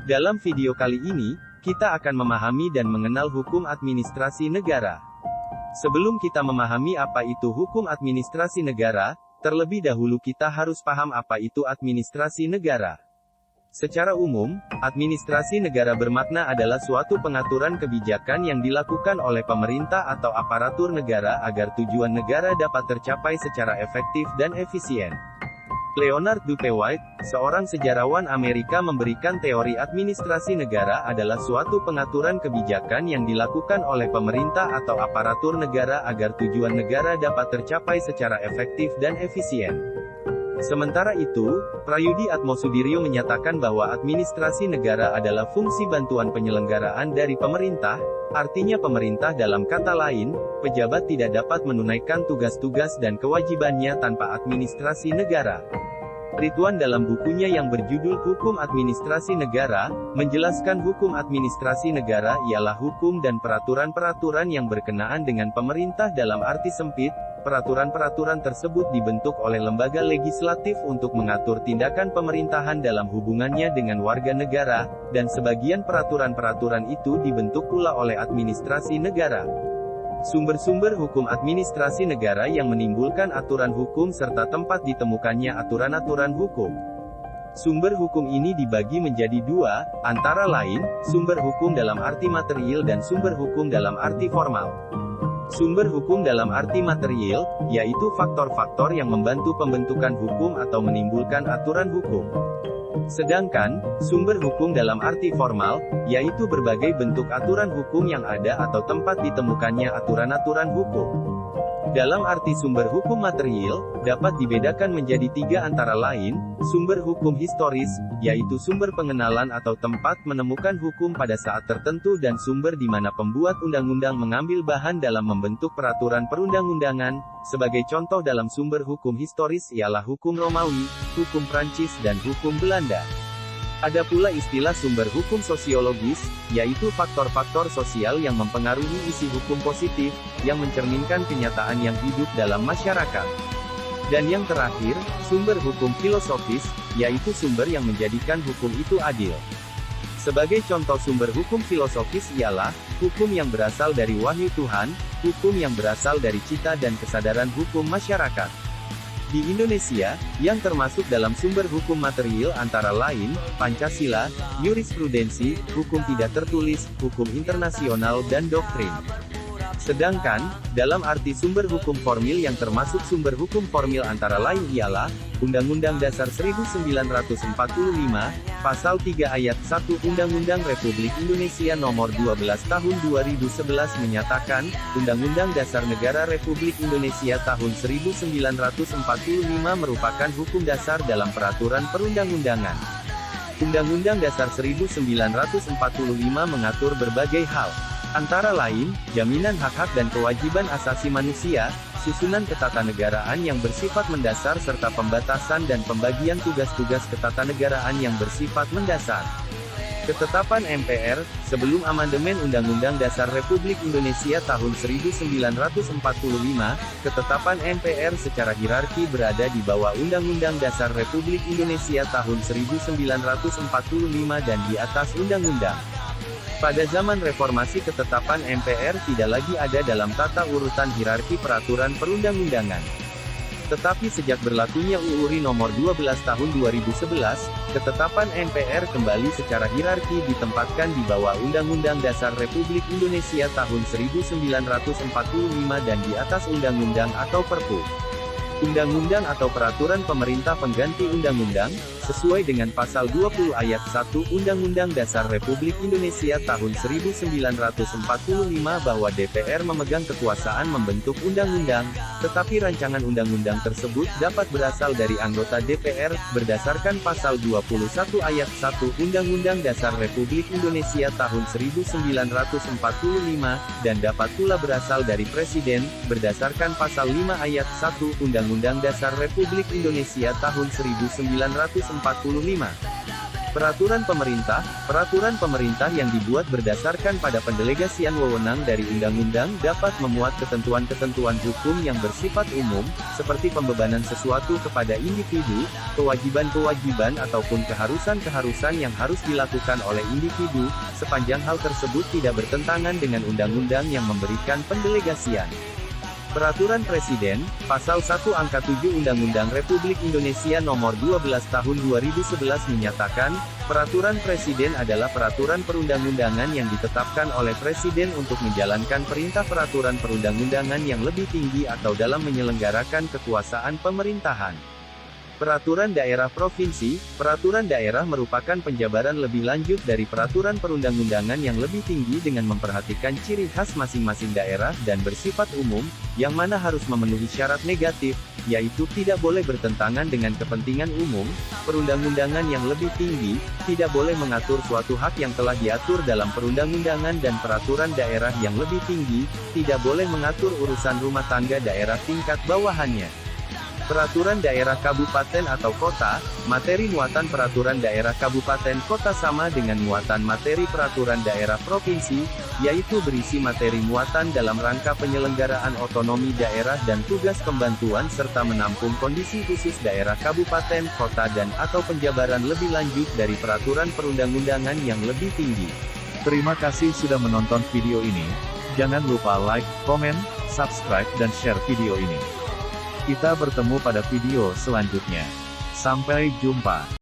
Dalam video kali ini, kita akan memahami dan mengenal hukum administrasi negara. Sebelum kita memahami apa itu hukum administrasi negara, terlebih dahulu kita harus paham apa itu administrasi negara. Secara umum, administrasi negara bermakna adalah suatu pengaturan kebijakan yang dilakukan oleh pemerintah atau aparatur negara agar tujuan negara dapat tercapai secara efektif dan efisien. Leonard Dupee White, seorang sejarawan Amerika memberikan teori administrasi negara adalah suatu pengaturan kebijakan yang dilakukan oleh pemerintah atau aparatur negara agar tujuan negara dapat tercapai secara efektif dan efisien. Sementara itu, Prayudi Atmosudiryo menyatakan bahwa administrasi negara adalah fungsi bantuan penyelenggaraan dari pemerintah, artinya pemerintah dalam kata lain, pejabat tidak dapat menunaikan tugas-tugas dan kewajibannya tanpa administrasi negara. Ridwan dalam bukunya yang berjudul Hukum Administrasi Negara, menjelaskan hukum administrasi negara ialah hukum dan peraturan-peraturan yang berkenaan dengan pemerintah dalam arti sempit. Peraturan-peraturan tersebut dibentuk oleh lembaga legislatif untuk mengatur tindakan pemerintahan dalam hubungannya dengan warga negara, dan sebagian peraturan-peraturan itu dibentuk pula oleh administrasi negara. Sumber-sumber hukum administrasi negara yang menimbulkan aturan hukum serta tempat ditemukannya aturan-aturan hukum. Sumber hukum ini dibagi menjadi dua, antara lain, sumber hukum dalam arti material dan sumber hukum dalam arti formal. Sumber hukum dalam arti material, yaitu faktor-faktor yang membantu pembentukan hukum atau menimbulkan aturan hukum. Sedangkan, sumber hukum dalam arti formal, yaitu berbagai bentuk aturan hukum yang ada atau tempat ditemukannya aturan-aturan hukum. Dalam arti sumber hukum material, dapat dibedakan menjadi tiga antara lain, sumber hukum historis, yaitu sumber pengenalan atau tempat menemukan hukum pada saat tertentu dan sumber di mana pembuat undang-undang mengambil bahan dalam membentuk peraturan perundang-undangan. Sebagai contoh dalam sumber hukum historis ialah hukum Romawi, hukum Prancis dan hukum Belanda. Ada pula istilah sumber hukum sosiologis, yaitu faktor-faktor sosial yang mempengaruhi isi hukum positif, yang mencerminkan kenyataan yang hidup dalam masyarakat. Dan yang terakhir, sumber hukum filosofis, yaitu sumber yang menjadikan hukum itu adil. Sebagai contoh sumber hukum filosofis ialah, hukum yang berasal dari wahyu Tuhan, hukum yang berasal dari cita dan kesadaran hukum masyarakat. Di Indonesia, yang termasuk dalam sumber hukum material antara lain, Pancasila, jurisprudensi, hukum tidak tertulis, hukum internasional dan doktrin. Sedangkan, dalam arti sumber hukum formil yang termasuk sumber hukum formil antara lain ialah, Undang-Undang Dasar 1945, Pasal 3 Ayat 1 Undang-Undang Republik Indonesia Nomor 12 Tahun 2011 menyatakan, Undang-Undang Dasar Negara Republik Indonesia Tahun 1945 merupakan hukum dasar dalam peraturan perundang-undangan. Undang-Undang Dasar 1945 mengatur berbagai hal. Antara lain, jaminan hak-hak dan kewajiban asasi manusia, susunan ketatanegaraan yang bersifat mendasar serta pembatasan dan pembagian tugas-tugas ketatanegaraan yang bersifat mendasar. Ketetapan MPR, sebelum amandemen Undang-Undang Dasar Republik Indonesia tahun 1945, ketetapan MPR secara hierarki berada di bawah Undang-Undang Dasar Republik Indonesia tahun 1945 dan di atas Undang-Undang. Pada zaman reformasi ketetapan MPR tidak lagi ada dalam tata urutan hierarki peraturan perundang-undangan. Tetapi sejak berlakunya UU RI Nomor 12 Tahun 2011, ketetapan MPR kembali secara hierarki ditempatkan di bawah Undang-Undang Dasar Republik Indonesia tahun 1945 dan di atas Undang-Undang atau Perpu. Undang-undang atau peraturan pemerintah pengganti undang-undang, sesuai dengan Pasal 20 Ayat 1 Undang-Undang Dasar Republik Indonesia tahun 1945 bahwa DPR memegang kekuasaan membentuk undang-undang, tetapi rancangan undang-undang tersebut dapat berasal dari anggota DPR, berdasarkan Pasal 21 Ayat 1 Undang-Undang Dasar Republik Indonesia tahun 1945, dan dapat pula berasal dari Presiden, berdasarkan Pasal 5 Ayat 1 Undang-Undang Dasar Republik Indonesia tahun 1945. Peraturan pemerintah yang dibuat berdasarkan pada pendelegasian wewenang dari undang-undang dapat memuat ketentuan-ketentuan hukum yang bersifat umum, seperti pembebanan sesuatu kepada individu, kewajiban-kewajiban ataupun keharusan-keharusan yang harus dilakukan oleh individu, sepanjang hal tersebut tidak bertentangan dengan undang-undang yang memberikan pendelegasian. Peraturan Presiden, Pasal 1 Angka 7 Undang-Undang Republik Indonesia Nomor 12 Tahun 2011 menyatakan, Peraturan Presiden adalah peraturan perundang-undangan yang ditetapkan oleh Presiden untuk menjalankan perintah peraturan perundang-undangan yang lebih tinggi atau dalam menyelenggarakan kekuasaan pemerintahan. Peraturan daerah provinsi, peraturan daerah merupakan penjabaran lebih lanjut dari peraturan perundang-undangan yang lebih tinggi dengan memperhatikan ciri khas masing-masing daerah dan bersifat umum, yang mana harus memenuhi syarat negatif, yaitu tidak boleh bertentangan dengan kepentingan umum. Perundang-undangan yang lebih tinggi, tidak boleh mengatur suatu hak yang telah diatur dalam perundang-undangan, dan peraturan daerah yang lebih tinggi, tidak boleh mengatur urusan rumah tangga daerah tingkat bawahannya. Peraturan daerah kabupaten atau kota, materi muatan peraturan daerah kabupaten kota sama dengan muatan materi peraturan daerah provinsi, yaitu berisi materi muatan dalam rangka penyelenggaraan otonomi daerah dan tugas pembantuan serta menampung kondisi khusus daerah kabupaten, kota dan atau penjabaran lebih lanjut dari peraturan perundang-undangan yang lebih tinggi. Terima kasih sudah menonton video ini. Jangan lupa like, komen, subscribe dan share video ini. Kita bertemu pada video selanjutnya. Sampai jumpa.